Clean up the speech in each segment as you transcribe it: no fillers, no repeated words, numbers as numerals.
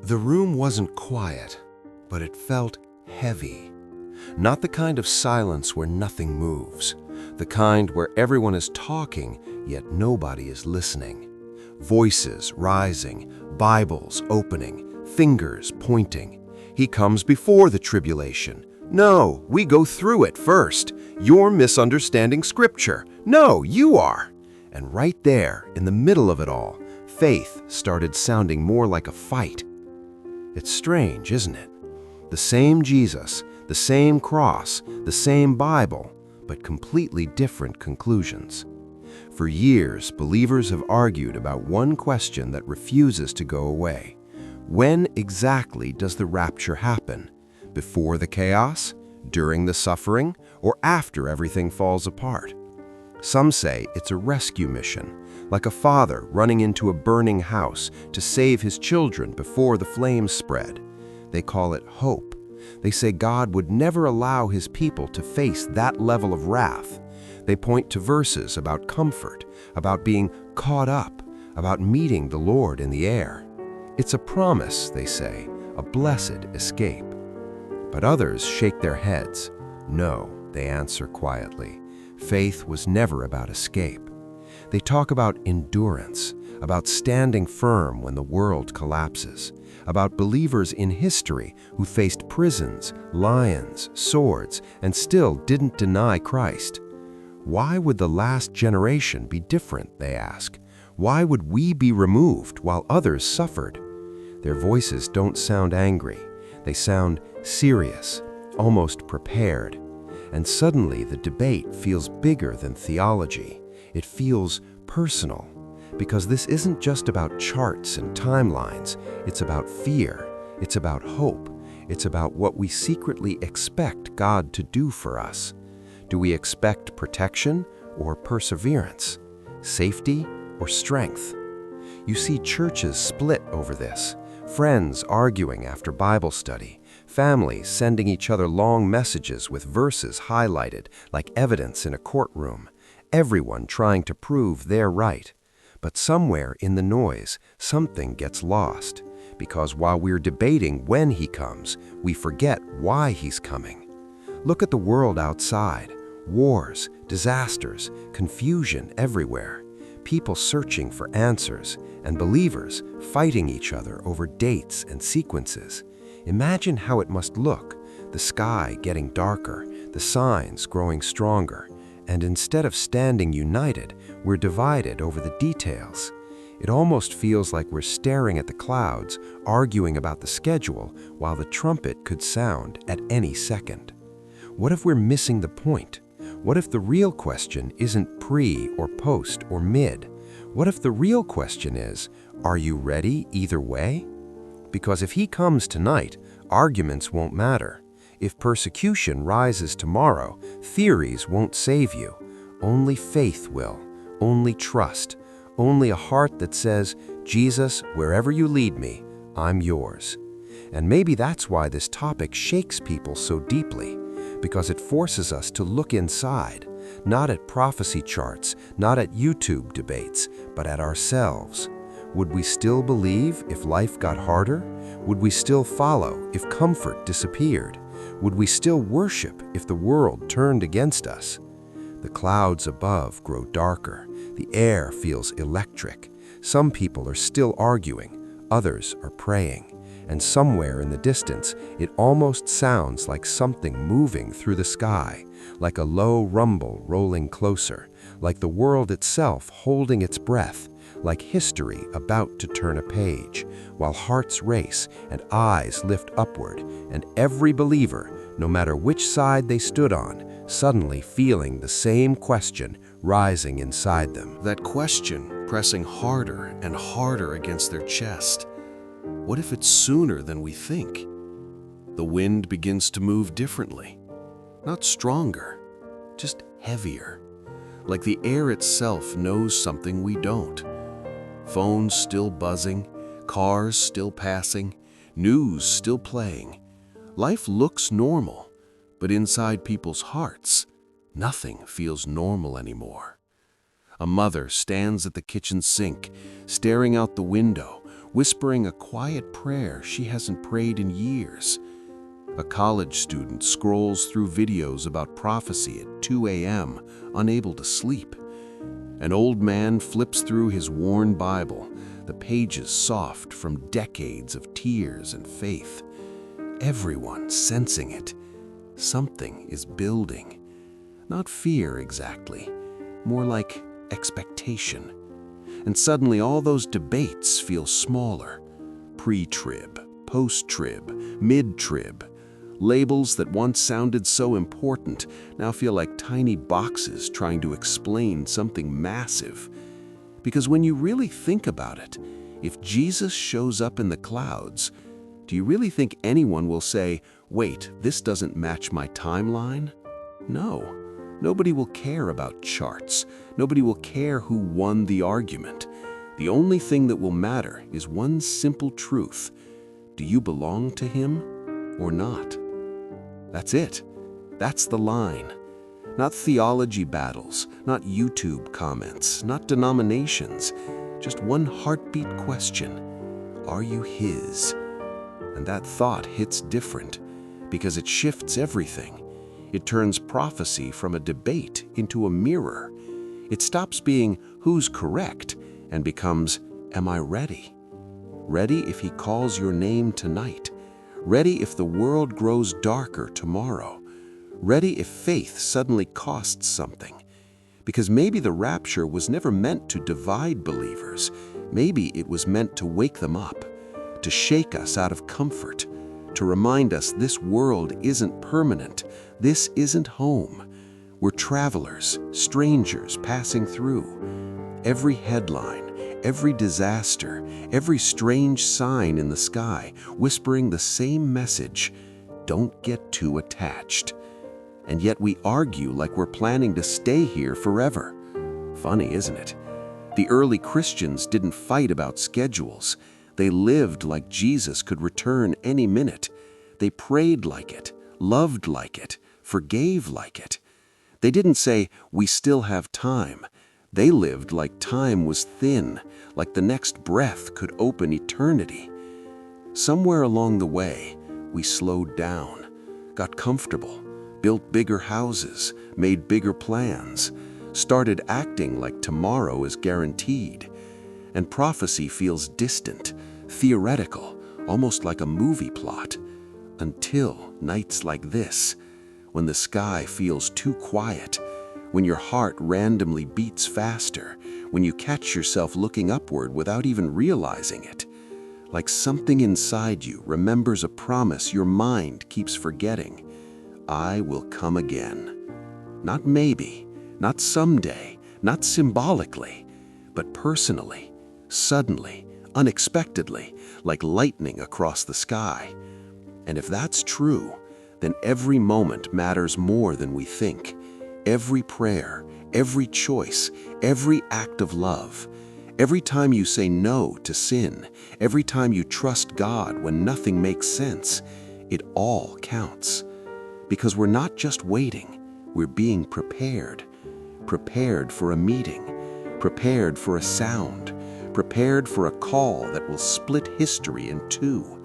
The room wasn't quiet, but it felt heavy. Not the kind of silence where nothing moves, the kind where everyone is talking, yet nobody is listening. Voices rising, Bibles opening, fingers pointing. He comes before the tribulation. No, we go through it first. You're misunderstanding Scripture. No, you are. And right there, in the middle of it all, faith started sounding more like a fight. It's strange, isn't it? The same Jesus, the same cross, the same Bible, but completely different conclusions. For years, believers have argued about one question that refuses to go away. When exactly does the rapture happen? Before the chaos, during the suffering, or after everything falls apart? Some say it's a rescue mission, like a father running into a burning house to save his children before the flames spread. They call it hope. They say God would never allow his people to face that level of wrath. They point to verses about comfort, about being caught up, about meeting the Lord in the air. It's a promise, they say, a blessed escape. But others shake their heads. No, they answer quietly. Faith was never about escape. They talk about endurance, about standing firm when the world collapses, about believers in history who faced prisons, lions, swords, and still didn't deny Christ. Why would the last generation be different, they ask? Why would we be removed while others suffered? Their voices don't sound angry. They sound serious, almost prepared. And suddenly the debate feels bigger than theology. It feels personal, because this isn't just about charts and timelines. It's about fear. It's about hope. It's about what we secretly expect God to do for us. Do we expect protection or perseverance? Safety or strength? You see churches split over this, friends arguing after Bible study, families sending each other long messages with verses highlighted like evidence in a courtroom, everyone trying to prove they're right. But somewhere in the noise, something gets lost, because while we're debating when he comes, we forget why he's coming. Look at the world outside. Wars, disasters, confusion everywhere. People searching for answers, and believers fighting each other over dates and sequences. Imagine how it must look, the sky getting darker, the signs growing stronger, and instead of standing united, we're divided over the details. It almost feels like we're staring at the clouds, arguing about the schedule, while the trumpet could sound at any second. What if we're missing the point? What if the real question isn't pre or post or mid? What if the real question is, are you ready either way? Because if he comes tonight, arguments won't matter. If persecution rises tomorrow, theories won't save you. Only faith will, only trust, only a heart that says, Jesus, wherever you lead me, I'm yours. And maybe that's why this topic shakes people so deeply, because it forces us to look inside, not at prophecy charts, not at YouTube debates, but at ourselves. Would we still believe if life got harder? Would we still follow if comfort disappeared? Would we still worship if the world turned against us? The clouds above grow darker. The air feels electric. Some people are still arguing. Others are praying. And somewhere in the distance, it almost sounds like something moving through the sky, like a low rumble rolling closer, like the world itself holding its breath, like history about to turn a page, while hearts race and eyes lift upward, and every believer, no matter which side they stood on, suddenly feeling the same question rising inside them. That question pressing harder and harder against their chest. What if it's sooner than we think? The wind begins to move differently. Not stronger, just heavier. Like the air itself knows something we don't. Phones still buzzing, cars still passing, news still playing. Life looks normal, but inside people's hearts, nothing feels normal anymore. A mother stands at the kitchen sink, staring out the window, whispering a quiet prayer she hasn't prayed in years. A college student scrolls through videos about prophecy at 2 a.m., unable to sleep. An old man flips through his worn Bible, the pages soft from decades of tears and faith. Everyone sensing it. Something is building. Not fear exactly, more like expectation. And suddenly all those debates feel smaller. Pre-trib, post-trib, mid-trib. Labels that once sounded so important now feel like tiny boxes trying to explain something massive. Because when you really think about it, if Jesus shows up in the clouds, do you really think anyone will say, "Wait, this doesn't match my timeline"? No. Nobody will care about charts. Nobody will care who won the argument. The only thing that will matter is one simple truth. Do you belong to Him or not? That's it. That's the line. Not theology battles, not YouTube comments, not denominations. Just one heartbeat question. Are you His? And that thought hits different because it shifts everything. It turns prophecy from a debate into a mirror. It stops being who's correct and becomes, am I ready? Ready if He calls your name tonight. Ready if the world grows darker tomorrow. Ready if faith suddenly costs something. Because maybe the rapture was never meant to divide believers. Maybe it was meant to wake them up, to shake us out of comfort, to remind us this world isn't permanent. This isn't home. We're travelers, strangers passing through. Every headline, every disaster, every strange sign in the sky whispering the same message: don't get too attached. And yet we argue like we're planning to stay here forever. Funny, isn't it? The early Christians didn't fight about schedules. They lived like Jesus could return any minute. They prayed like it, loved like it, forgave like it. They didn't say, we still have time. They lived like time was thin, like the next breath could open eternity. Somewhere along the way, we slowed down, got comfortable, built bigger houses, made bigger plans, started acting like tomorrow is guaranteed. And prophecy feels distant, theoretical, almost like a movie plot. Until nights like this, when the sky feels too quiet, when your heart randomly beats faster, when you catch yourself looking upward without even realizing it. Like something inside you remembers a promise your mind keeps forgetting. I will come again. Not maybe, not someday, not symbolically, but personally, suddenly, unexpectedly, like lightning across the sky. And if that's true, then every moment matters more than we think. Every prayer, every choice, every act of love, every time you say no to sin, every time you trust God when nothing makes sense, it all counts. Because we're not just waiting, we're being prepared. Prepared for a meeting, prepared for a sound, prepared for a call that will split history in two.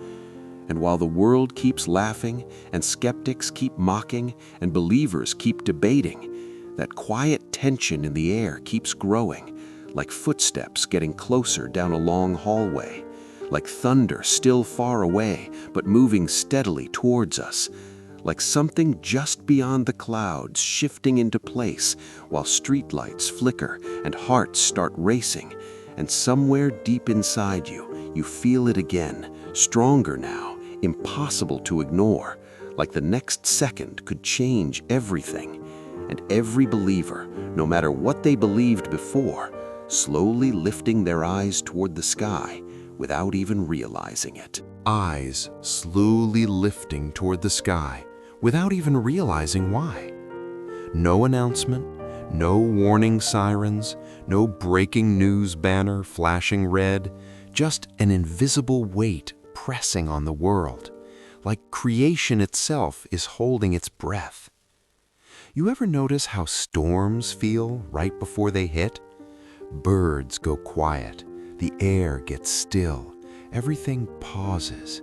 And while the world keeps laughing, and skeptics keep mocking, and believers keep debating, that quiet tension in the air keeps growing, like footsteps getting closer down a long hallway, like thunder still far away, but moving steadily towards us, like something just beyond the clouds shifting into place while streetlights flicker and hearts start racing, and somewhere deep inside you, you feel it again, stronger now, impossible to ignore, like the next second could change everything. And every believer, no matter what they believed before, slowly lifting their eyes toward the sky without even realizing it. Eyes slowly lifting toward the sky without even realizing why. No announcement, no warning sirens, no breaking news banner flashing red, just an invisible weight pressing on the world, like creation itself is holding its breath. You ever notice how storms feel right before they hit? Birds go quiet, the air gets still, Everything pauses.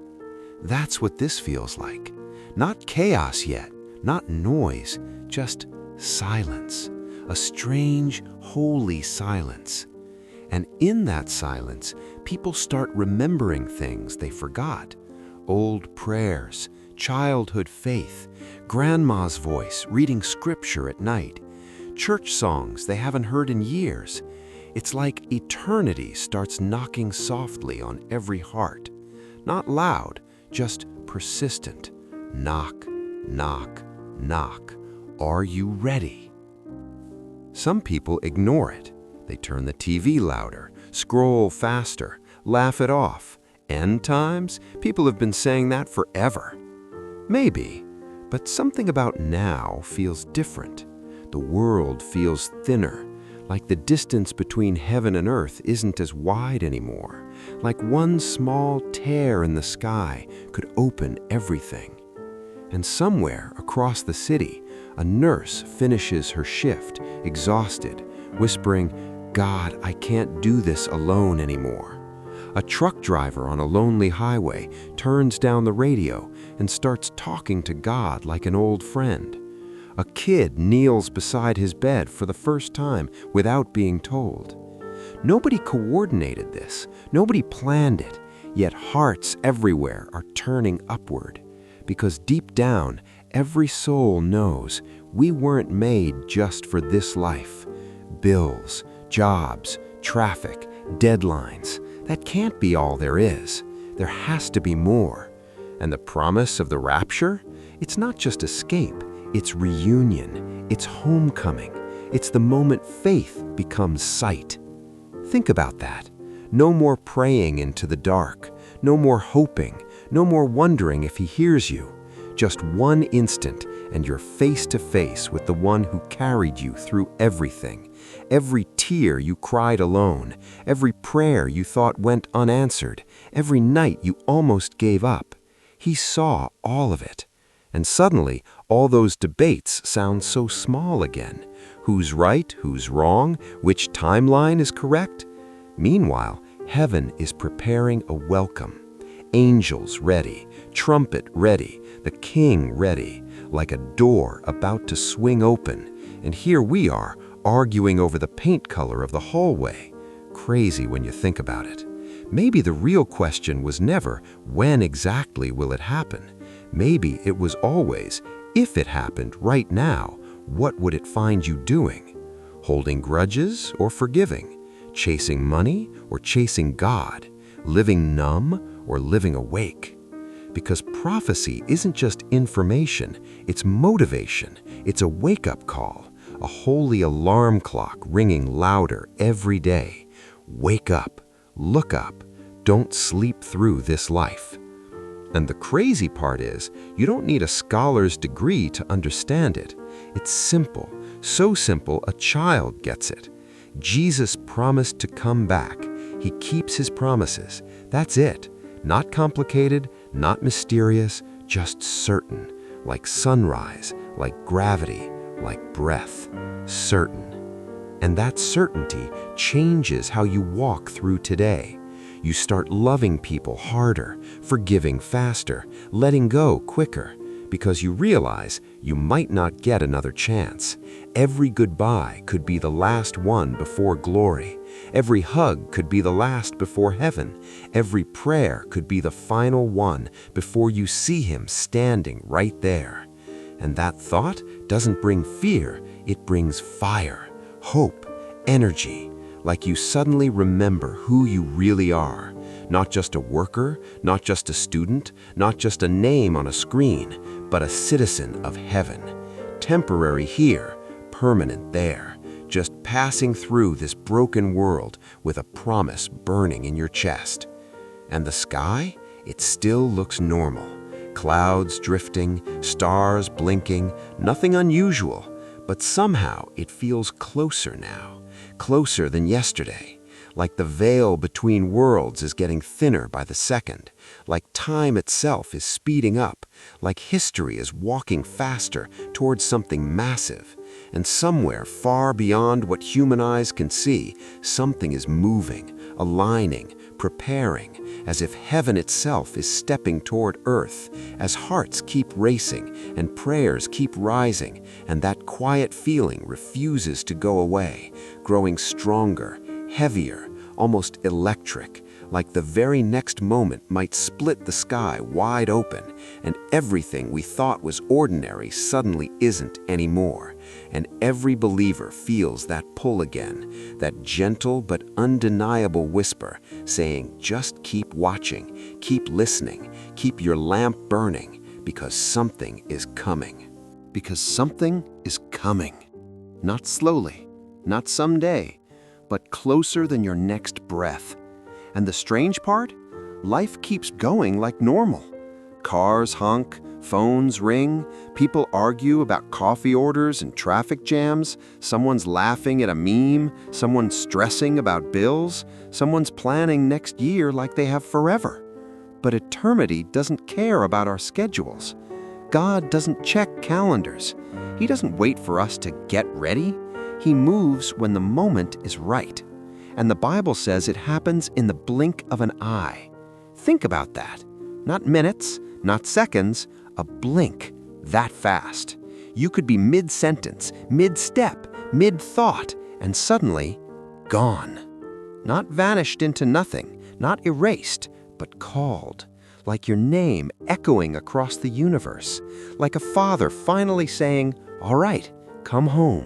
That's what this feels like. Not chaos yet, not noise, just silence. A strange, holy silence. And in that silence, people start remembering things they forgot. Old prayers, childhood faith, grandma's voice reading scripture at night, church songs they haven't heard in years. It's like eternity starts knocking softly on every heart. Not loud, just persistent. Knock, knock, knock. Are you ready? Some people ignore it. They turn the TV louder, scroll faster, laugh it off. End times? People have been saying that forever. Maybe, but something about now feels different. The world feels thinner, like the distance between heaven and earth isn't as wide anymore, like one small tear in the sky could open everything. And somewhere across the city, a nurse finishes her shift, exhausted, whispering, "God, I can't do this alone anymore." A truck driver on a lonely highway turns down the radio and starts talking to God like an old friend. A kid kneels beside his bed for the first time without being told. Nobody coordinated this, nobody planned it, yet hearts everywhere are turning upward. Because deep down, every soul knows we weren't made just for this life. Bills, jobs, traffic, deadlines. That can't be all there is. There has to be more. And the promise of the rapture? It's not just escape, it's reunion, it's homecoming. It's the moment faith becomes sight. Think about that. No more praying into the dark, no more hoping, no more wondering if he hears you. Just one instant and you're face to face with the one who carried you through everything. Every tear you cried alone, every prayer you thought went unanswered, every night you almost gave up. He saw all of it. And suddenly, all those debates sound so small again. Who's right, who's wrong, which timeline is correct? Meanwhile, heaven is preparing a welcome. Angels ready, trumpet ready, the king ready, like a door about to swing open. And here we are, arguing over the paint color of the hallway. Crazy when you think about it. Maybe the real question was never, when exactly will it happen? Maybe it was always, if it happened right now, what would it find you doing? Holding grudges or forgiving? Chasing money or chasing God? Living numb or living awake? Because prophecy isn't just information, it's motivation, it's a wake-up call. A holy alarm clock ringing louder every day. Wake up, look up, don't sleep through this life. And the crazy part is, you don't need a scholar's degree to understand it. It's simple, so simple a child gets it. Jesus promised to come back. He keeps his promises. That's it. Not complicated, not mysterious, just certain. Like sunrise, like gravity, like breath, certain. And that certainty changes how you walk through today. You start loving people harder, forgiving faster, letting go quicker, because you realize you might not get another chance. Every goodbye could be the last one before glory. Every hug could be the last before heaven. Every prayer could be the final one before you see him standing right there. And that thought doesn't bring fear, it brings fire, hope, energy, like you suddenly remember who you really are. Not just a worker, not just a student, not just a name on a screen, but a citizen of heaven. Temporary here, permanent there, just passing through this broken world with a promise burning in your chest. And the sky? It still looks normal. Clouds drifting, stars blinking, nothing unusual, but somehow it feels closer now, closer than yesterday, like the veil between worlds is getting thinner by the second, like time itself is speeding up, like history is walking faster towards something massive. And somewhere far beyond what human eyes can see, something is moving, aligning, preparing, as if heaven itself is stepping toward earth, as hearts keep racing and prayers keep rising, and that quiet feeling refuses to go away, growing stronger, heavier, almost electric, like the very next moment might split the sky wide open, and everything we thought was ordinary suddenly isn't anymore. And every believer feels that pull again, that gentle but undeniable whisper saying, just keep watching, keep listening, keep your lamp burning, because something is coming. Because something is coming. Not slowly, not someday, but closer than your next breath. And the strange part? Life keeps going like normal. Cars honk, phones ring, people argue about coffee orders and traffic jams, someone's laughing at a meme, someone's stressing about bills, someone's planning next year like they have forever. But eternity doesn't care about our schedules. God doesn't check calendars. He doesn't wait for us to get ready. He moves when the moment is right. And the Bible says it happens in the blink of an eye. Think about that. Not minutes, not seconds, a blink that fast. You could be mid-sentence, mid-step, mid-thought, and suddenly gone. Not vanished into nothing, not erased, but called, like your name echoing across the universe, like a father finally saying, "All right, come home."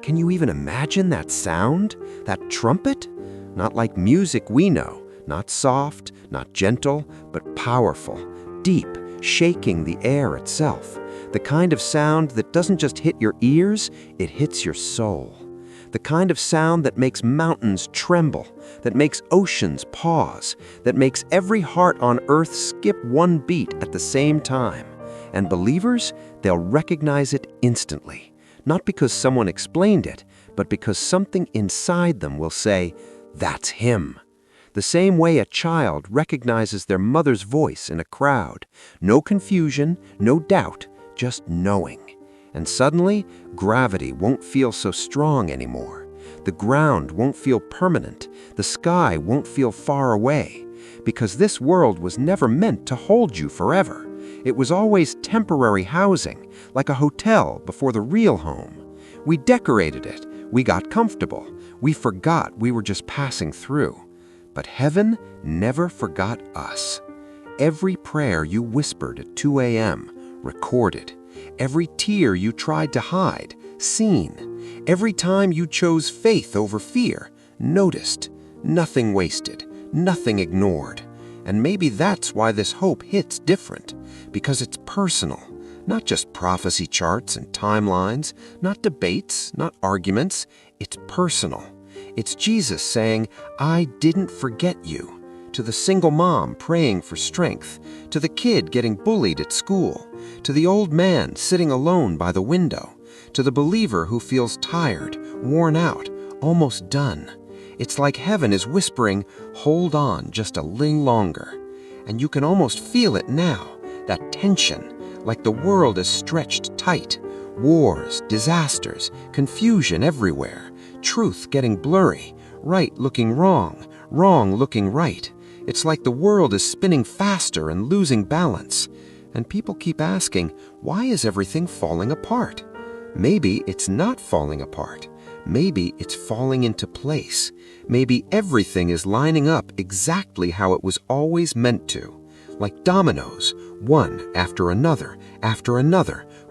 Can you even imagine that sound, that trumpet? Not like music we know, not soft, not gentle, but powerful, deep, shaking the air itself. The kind of sound that doesn't just hit your ears, it hits your soul. The kind of sound that makes mountains tremble, that makes oceans pause, that makes every heart on earth skip one beat at the same time. And believers, they'll recognize it instantly. Not because someone explained it, but because something inside them will say, "That's him." The same way a child recognizes their mother's voice in a crowd. No confusion, no doubt, just knowing. And suddenly, gravity won't feel so strong anymore. The ground won't feel permanent. The sky won't feel far away. Because this world was never meant to hold you forever. It was always temporary housing, like a hotel before the real home. We decorated it. We got comfortable. We forgot we were just passing through. But heaven never forgot us. Every prayer you whispered at 2 a.m., recorded. Every tear you tried to hide, seen. Every time you chose faith over fear, noticed. Nothing wasted, nothing ignored. And maybe that's why this hope hits different, because it's personal. Not just prophecy charts and timelines, not debates, not arguments. It's personal. It's Jesus saying, "I didn't forget you," to the single mom praying for strength, to the kid getting bullied at school, to the old man sitting alone by the window, to the believer who feels tired, worn out, almost done. It's like heaven is whispering, "Hold on just a little longer." And you can almost feel it now, that tension, like the world is stretched tight. Wars, disasters, confusion everywhere, truth getting blurry, right looking wrong, wrong looking right. It's like the world is spinning faster and losing balance. And people keep asking, why is everything falling apart? Maybe it's not falling apart. Maybe it's falling into place. Maybe everything is lining up exactly how it was always meant to. Like dominoes, one after another,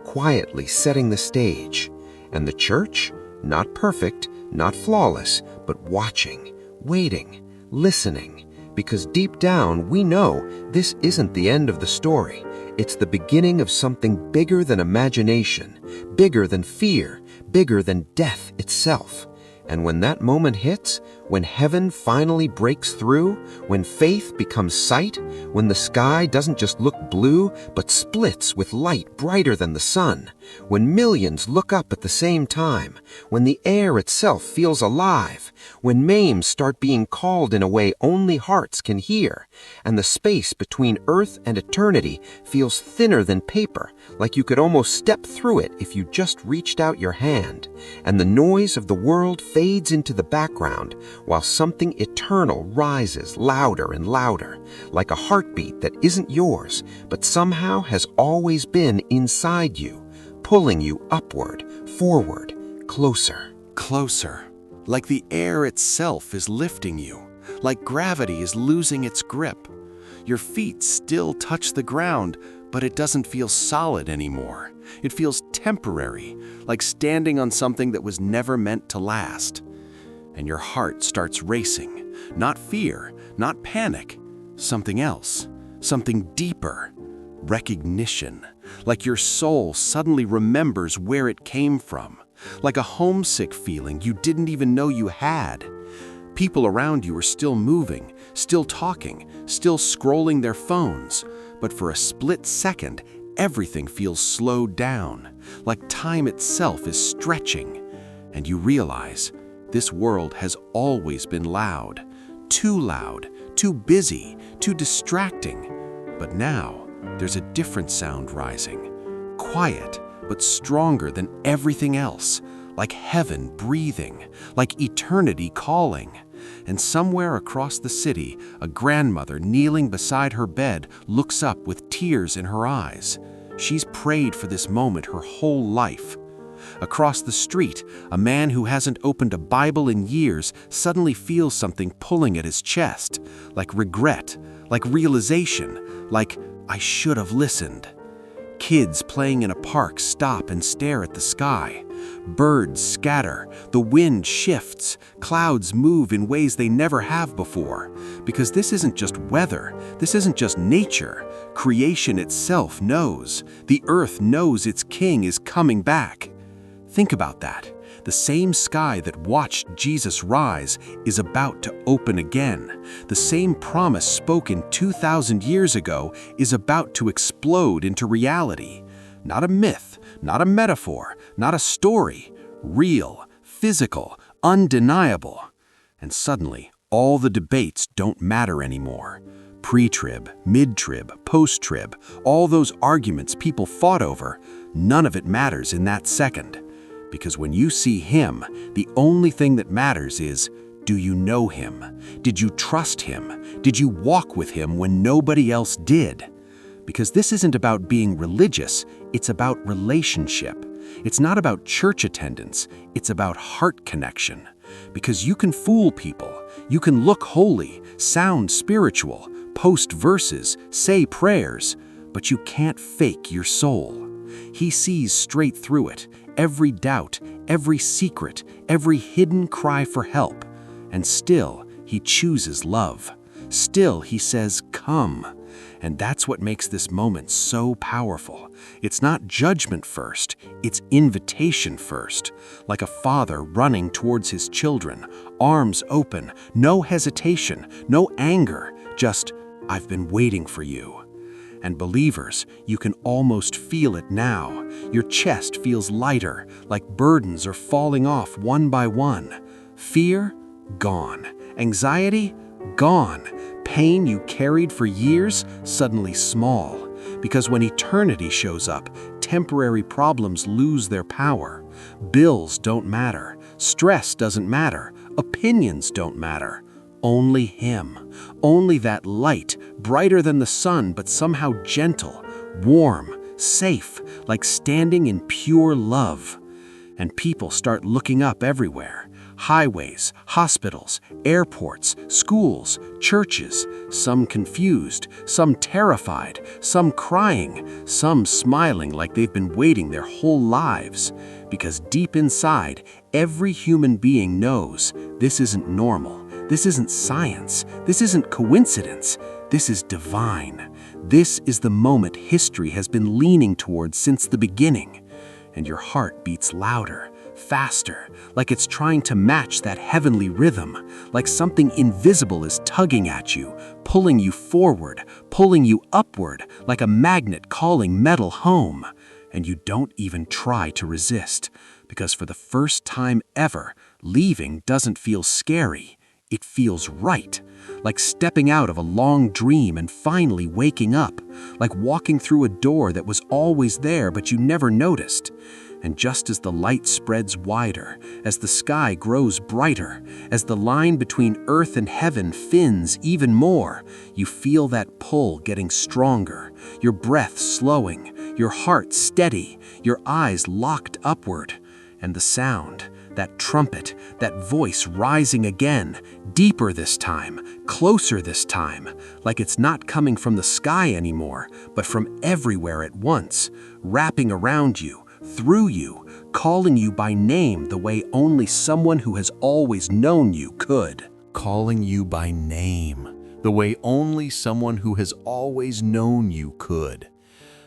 quietly setting the stage. And the church? Not perfect, not flawless, but watching, waiting, listening. Because deep down we know this isn't the end of the story. It's the beginning of something bigger than imagination, bigger than fear, bigger than death itself. And when that moment hits, when heaven finally breaks through, when faith becomes sight, when the sky doesn't just look blue, but splits with light brighter than the sun, when millions look up at the same time, when the air itself feels alive, when names start being called in a way only hearts can hear, and the space between earth and eternity feels thinner than paper, like you could almost step through it if you just reached out your hand, and the noise of the world fades into the background, while something eternal rises louder and louder, like a heartbeat that isn't yours, but somehow has always been inside you, pulling you upward, forward, closer. Closer. Like the air itself is lifting you. Like gravity is losing its grip. Your feet still touch the ground, but it doesn't feel solid anymore. It feels temporary, like standing on something that was never meant to last. And your heart starts racing. Not fear, not panic. Something else. Something deeper. Recognition. Like your soul suddenly remembers where it came from. Like a homesick feeling you didn't even know you had. People around you are still moving, still talking, still scrolling their phones. But for a split second, everything feels slowed down, like time itself is stretching. And you realize this world has always been loud, too busy, too distracting. But now there's a different sound rising, quiet but stronger than everything else, like heaven breathing, like eternity calling. And somewhere across the city, a grandmother kneeling beside her bed looks up with tears in her eyes. She's prayed for this moment her whole life. Across the street, a man who hasn't opened a Bible in years suddenly feels something pulling at his chest, like regret, like realization, like, I should have listened. Kids playing in a park stop and stare at the sky. Birds scatter, the wind shifts, clouds move in ways they never have before. Because this isn't just weather, this isn't just nature. Creation itself knows. The earth knows its king is coming back. Think about that. The same sky that watched Jesus rise is about to open again. The same promise spoken 2,000 years ago is about to explode into reality. Not a myth, not a metaphor, not a story. Real, physical, undeniable. And suddenly, all the debates don't matter anymore. Pre-trib, mid-trib, post-trib, all those arguments people fought over, none of it matters in that second. Because when you see him, the only thing that matters is, do you know him? Did you trust him? Did you walk with him when nobody else did? Because this isn't about being religious, it's about relationship. It's not about church attendance, it's about heart connection. Because you can fool people, you can look holy, sound spiritual, post verses, say prayers, but you can't fake your soul. He sees straight through it, every doubt, every secret, every hidden cry for help. And still, he chooses love. Still, he says, come. And that's what makes this moment so powerful. It's not judgment first, it's invitation first. Like a father running towards his children, arms open, no hesitation, no anger, just, I've been waiting for you. And believers, you can almost feel it now. Your chest feels lighter, like burdens are falling off one by one. Fear? Gone. Anxiety? Gone. Pain you carried for years? Suddenly small. Because when eternity shows up, temporary problems lose their power. Bills don't matter. Stress doesn't matter. Opinions don't matter. Only him. Only that light, brighter than the sun but somehow gentle, warm, safe, like standing in pure love. And people start looking up everywhere. Highways, hospitals, airports, schools, churches, some confused, some terrified, some crying, some smiling like they've been waiting their whole lives. Because deep inside, every human being knows this isn't normal. This isn't science. This isn't coincidence. This is divine. This is the moment history has been leaning towards since the beginning. And your heart beats louder, faster, like it's trying to match that heavenly rhythm, like something invisible is tugging at you, pulling you forward, pulling you upward, like a magnet calling metal home. And you don't even try to resist, because for the first time ever, leaving doesn't feel scary. It feels right, like stepping out of a long dream and finally waking up, like walking through a door that was always there but you never noticed. And just as the light spreads wider, as the sky grows brighter, as the line between earth and heaven thins even more, you feel that pull getting stronger, your breath slowing, your heart steady, your eyes locked upward. And the sound, that trumpet, that voice rising again, deeper this time, closer this time, like it's not coming from the sky anymore, but from everywhere at once, wrapping around you, through you, calling you by name the way only someone who has always known you could. Calling you by name, the way only someone who has always known you could.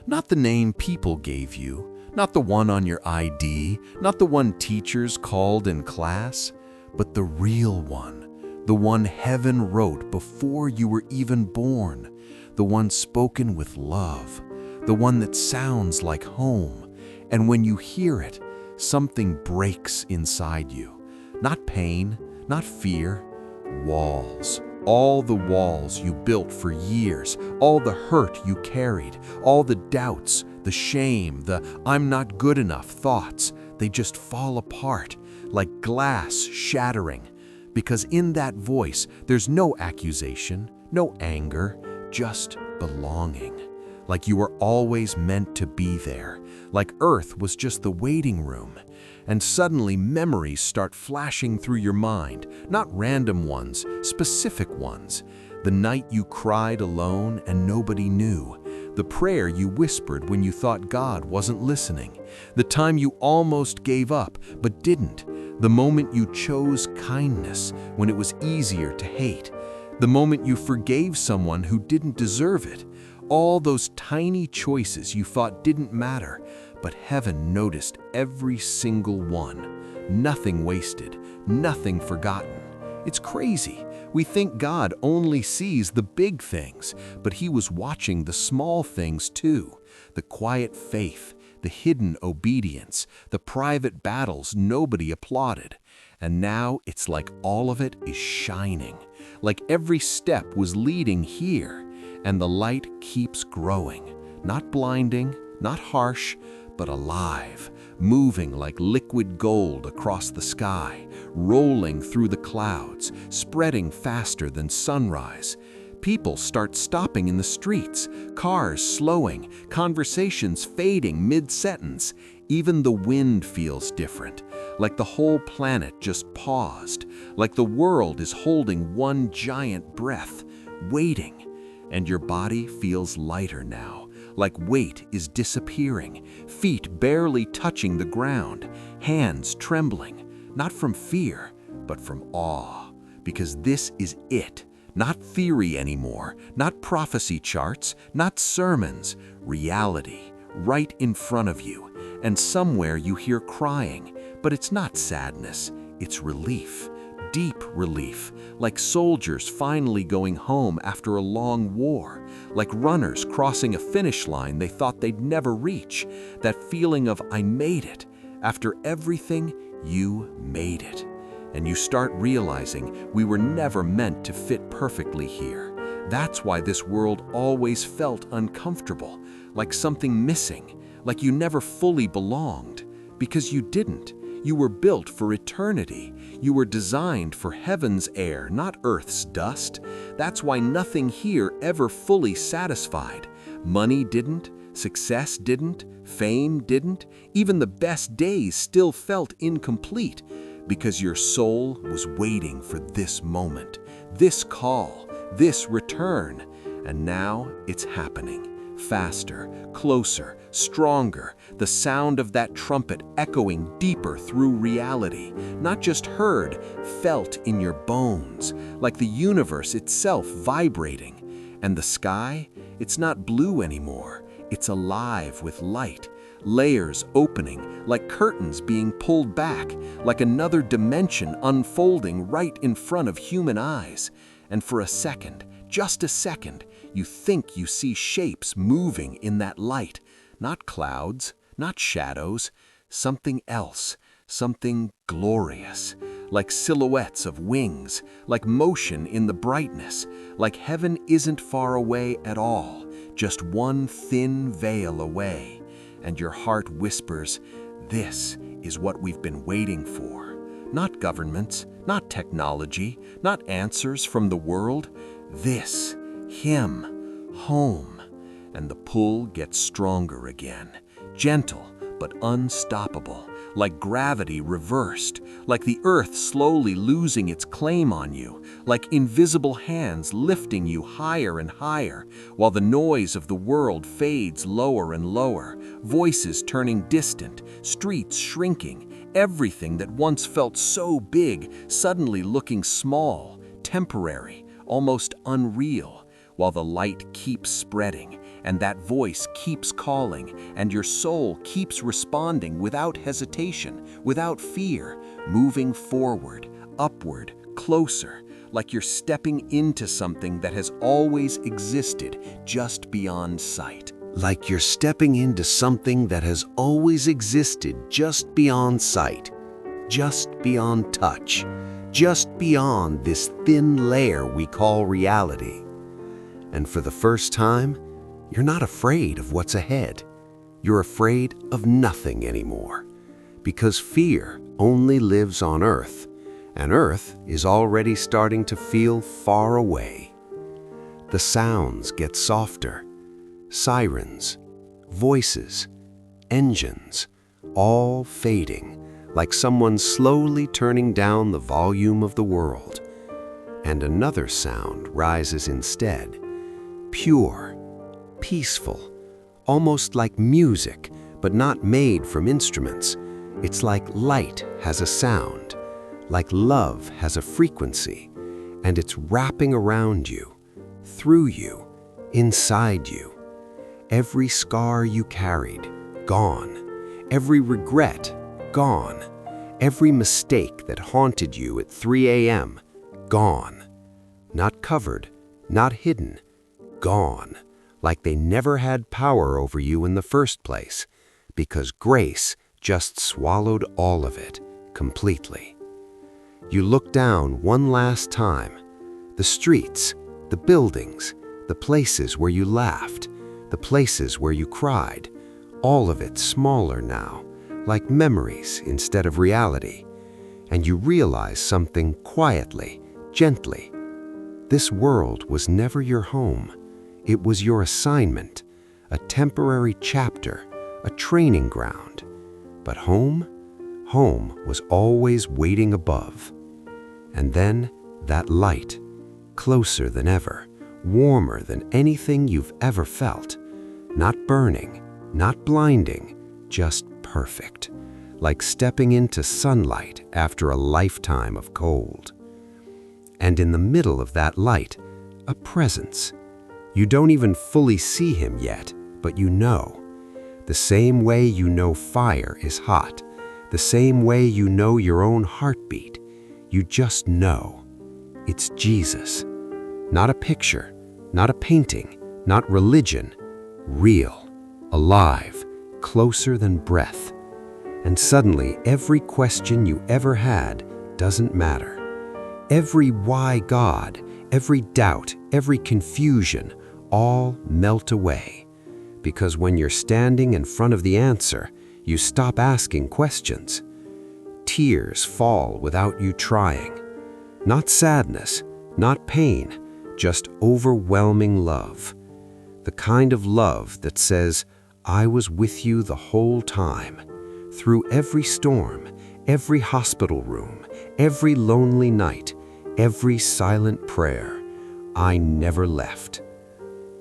Not the name people gave you, not the one on your ID, not the one teachers called in class, but the real one, the one heaven wrote before you were even born, the one spoken with love, the one that sounds like home. And when you hear it, something breaks inside you. Not pain, not fear, walls. All the walls you built for years, all the hurt you carried, all the doubts, the shame, the I'm not good enough thoughts, they just fall apart like glass shattering. Because in that voice, there's no accusation, no anger, just belonging. Like you were always meant to be there, like Earth was just the waiting room. And suddenly memories start flashing through your mind, not random ones, specific ones. The night you cried alone and nobody knew. The prayer you whispered when you thought God wasn't listening. The time you almost gave up but didn't. The moment you chose kindness when it was easier to hate. The moment you forgave someone who didn't deserve it. All those tiny choices you thought didn't matter, but heaven noticed every single one. Nothing wasted, nothing forgotten. It's crazy. We think God only sees the big things, but He was watching the small things too. The quiet faith, the hidden obedience, the private battles nobody applauded. And now it's like all of it is shining, like every step was leading here. And the light keeps growing, not blinding, not harsh, but alive, moving like liquid gold across the sky, rolling through the clouds, spreading faster than sunrise. People start stopping in the streets, cars slowing, conversations fading mid-sentence. Even the wind feels different, like the whole planet just paused, like the world is holding one giant breath, waiting. And your body feels lighter now, like weight is disappearing, feet barely touching the ground, hands trembling, not from fear, but from awe. Because this is it, not theory anymore, not prophecy charts, not sermons, reality, right in front of you. And somewhere you hear crying, but it's not sadness, it's relief. Deep relief, like soldiers finally going home after a long war, like runners crossing a finish line they thought they'd never reach. That feeling of I made it. After everything, you made it. And you start realizing we were never meant to fit perfectly here. That's why this world always felt uncomfortable, like something missing, like you never fully belonged, because you didn't. You were built for eternity. You were designed for heaven's air, not earth's dust. That's why nothing here ever fully satisfied. Money didn't, success didn't, fame didn't. Even the best days still felt incomplete because your soul was waiting for this moment, this call, this return. And now it's happening. Faster, closer, stronger, the sound of that trumpet echoing deeper through reality, not just heard, felt in your bones, like the universe itself vibrating. And the sky, it's not blue anymore, it's alive with light, layers opening, like curtains being pulled back, like another dimension unfolding right in front of human eyes. And for a second, just a second, you think you see shapes moving in that light. Not clouds, not shadows, something else, something glorious, like silhouettes of wings, like motion in the brightness, like heaven isn't far away at all, just one thin veil away. And your heart whispers, this is what we've been waiting for. Not governments, not technology, not answers from the world. This, Him, home. And the pull gets stronger again, gentle but unstoppable, like gravity reversed, like the earth slowly losing its claim on you, like invisible hands lifting you higher and higher, while the noise of the world fades lower and lower, voices turning distant, streets shrinking, everything that once felt so big suddenly looking small, temporary, almost unreal, while the light keeps spreading, and that voice keeps calling, and your soul keeps responding without hesitation, without fear, moving forward, upward, closer, like you're stepping into something that has always existed just beyond sight. Like you're stepping into something that has always existed just beyond sight, just beyond touch, just beyond this thin layer we call reality. And for the first time, you're not afraid of what's ahead. You're afraid of nothing anymore, because fear only lives on Earth, and Earth is already starting to feel far away. The sounds get softer. Sirens, voices, engines, all fading, like someone slowly turning down the volume of the world. And another sound rises instead, pure, peaceful, almost like music, but not made from instruments. It's like light has a sound, like love has a frequency, and it's wrapping around you, through you, inside you. Every scar you carried, gone. Every regret, gone. Every mistake that haunted you at 3 a.m., gone. Not covered, not hidden, gone. Like they never had power over you in the first place, because grace just swallowed all of it, completely. You look down one last time. The streets, the buildings, the places where you laughed, the places where you cried, all of it smaller now, like memories instead of reality. And you realize something quietly, gently. This world was never your home. It was your assignment, a temporary chapter, a training ground. But home was always waiting above. And then that light, closer than ever, warmer than anything you've ever felt. Not burning, not blinding, just perfect, like stepping into sunlight after a lifetime of cold. And in the middle of that light, a presence. You don't even fully see him yet, but you know. The same way you know fire is hot, the same way you know your own heartbeat. You just know. It's Jesus. Not a picture, not a painting, not religion. Real, alive, closer than breath. And suddenly, every question you ever had doesn't matter. Every why God, every doubt, every confusion, all melt away. Because when you're standing in front of the answer, you stop asking questions. Tears fall without you trying. Not sadness, not pain, just overwhelming love. The kind of love that says, I was with you the whole time, through every storm, every hospital room, every lonely night, every silent prayer. I never left.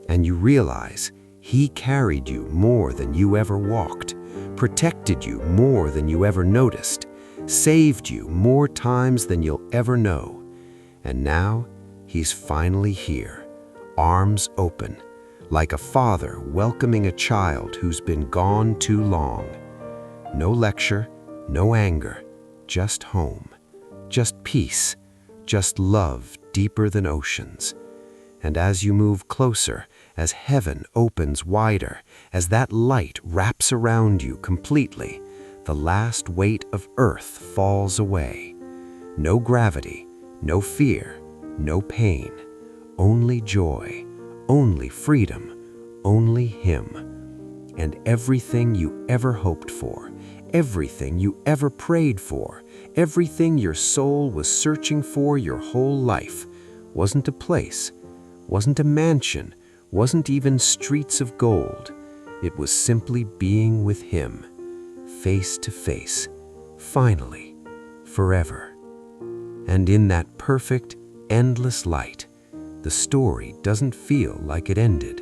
And you realize He carried you more than you ever walked, protected you more than you ever noticed, saved you more times than you'll ever know. And now He's finally here, arms open, like a father welcoming a child who's been gone too long. No lecture, no anger, just home, just peace, just love deeper than oceans. And as you move closer, as heaven opens wider, as that light wraps around you completely, the last weight of earth falls away. No gravity, no fear, no pain, only joy, only freedom, only Him. And everything you ever hoped for, everything you ever prayed for, everything your soul was searching for your whole life, wasn't a place, wasn't a mansion, wasn't even streets of gold. It was simply being with Him, face to face, finally, forever. And in that perfect, endless light, the story doesn't feel like it ended.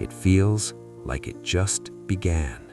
It feels like it just began.